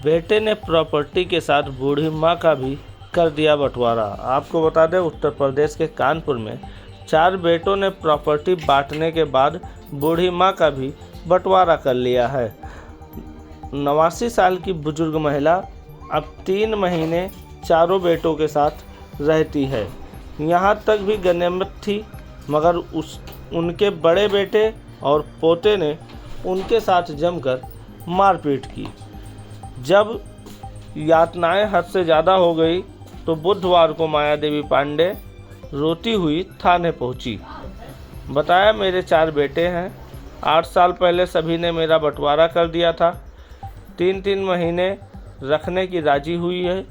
बेटे ने प्रॉपर्टी के साथ बूढ़ी मां का भी कर दिया बंटवारा। आपको बता दें, उत्तर प्रदेश के कानपुर में 4 बेटों ने प्रॉपर्टी बांटने के बाद बूढ़ी मां का भी बंटवारा कर लिया है। 89 साल की बुजुर्ग महिला अब 3 महीने चारों बेटों के साथ रहती है। यहाँ तक भी गनीमत थी, मगर उनके बड़े बेटे और पोते ने उनके साथ जमकर मारपीट की। जब यातनाएं हद से ज़्यादा हो गई तो बुधवार को माया देवी पांडे रोती हुई थाने पहुंची। बताया, मेरे 4 बेटे हैं। 8 साल पहले सभी ने मेरा बंटवारा कर दिया था। 3-3 महीने रखने की राजी हुई है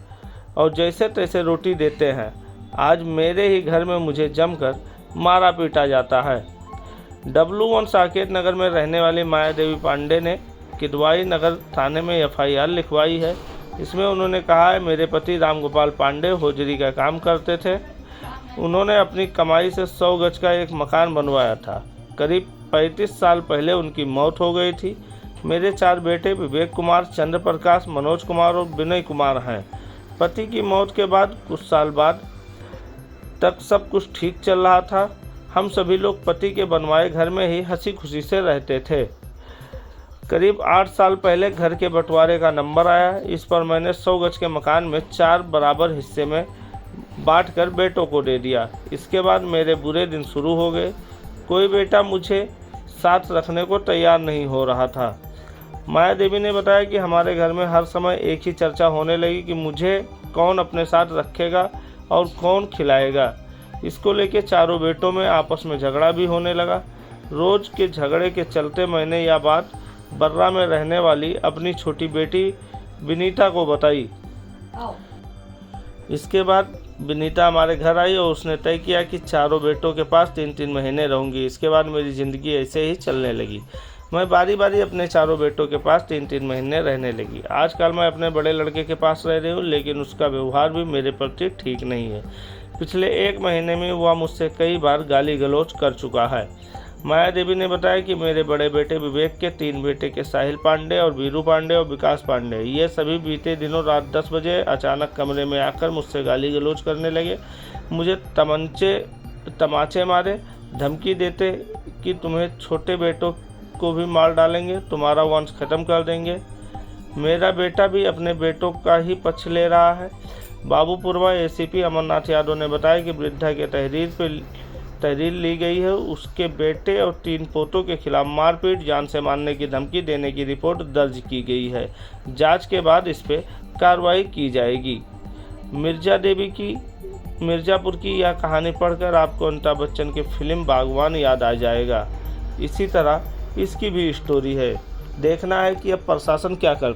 और जैसे तैसे रोटी देते हैं। आज मेरे ही घर में मुझे जमकर मारा पीटा जाता है। W1 साकेत नगर में रहने वाली माया देवी पांडे ने किदवाई नगर थाने में FIR लिखवाई है। इसमें उन्होंने कहा है, मेरे पति रामगोपाल पांडे होजरी का काम करते थे। उन्होंने अपनी कमाई से 100 गज का एक मकान बनवाया था। करीब 35 साल पहले उनकी मौत हो गई थी। मेरे 4 बेटे विवेक कुमार, चंद्र प्रकाश, मनोज कुमार और विनय कुमार हैं। पति की मौत के बाद कुछ साल बाद तक सब कुछ ठीक चल रहा था। हम सभी लोग पति के बनवाए घर में ही हंसी खुशी से रहते थे। करीब 8 साल पहले घर के बंटवारे का नंबर आया। इस पर मैंने 100 गज के मकान में 4 बराबर हिस्से में बांटकर बेटों को दे दिया। इसके बाद मेरे बुरे दिन शुरू हो गए। कोई बेटा मुझे साथ रखने को तैयार नहीं हो रहा था। माया देवी ने बताया कि हमारे घर में हर समय एक ही चर्चा होने लगी कि मुझे कौन अपने साथ रखेगा और कौन खिलाएगा। इसको लेके चारों बेटों में आपस में झगड़ा भी होने लगा। रोज़ के झगड़े के चलते मैंने यह बात बर्रा में रहने वाली अपनी छोटी बेटी विनीता को बताई। इसके बाद विनीता हमारे घर आई और उसने तय किया कि चारों बेटों के पास 3-3 महीने रहूंगी। इसके बाद मेरी ज़िंदगी ऐसे ही चलने लगी। मैं बारी बारी अपने चारों बेटों के पास 3-3 महीने रहने लगी। आजकल मैं अपने बड़े लड़के के पास रह रही हूँ, लेकिन उसका व्यवहार भी मेरे प्रति ठीक नहीं है। पिछले 1 महीने में वह मुझसे कई बार गाली गलौज कर चुका है। माया देवी ने बताया कि मेरे बड़े बेटे विवेक के 3 बेटे के साहिल पांडे और वीरू पांडे और विकास पांडे, ये सभी बीते दिनों रात 10 बजे अचानक कमरे में आकर मुझसे गाली गलौज करने लगे। मुझे तमाचे मारे, धमकी देते कि तुम्हें छोटे बेटों को भी मार डालेंगे, तुम्हारा वंश खत्म कर देंगे। मेरा बेटा भी अपने बेटों का ही पक्ष ले रहा है। बाबूपुरवा ACP अमरनाथ यादव ने बताया कि वृद्धा के तहरीर ली गई है। उसके बेटे और 3 पोतों के खिलाफ मारपीट, जान से मारने की धमकी देने की रिपोर्ट दर्ज की गई है। जांच के बाद इस पर कार्रवाई की जाएगी। मिर्ज़ापुर की यह कहानी पढ़कर आपको अमिताभ बच्चन की फिल्म बागवान याद आ जाएगा। इसी तरह इसकी भी स्टोरी है। देखना है कि अब प्रशासन क्या कर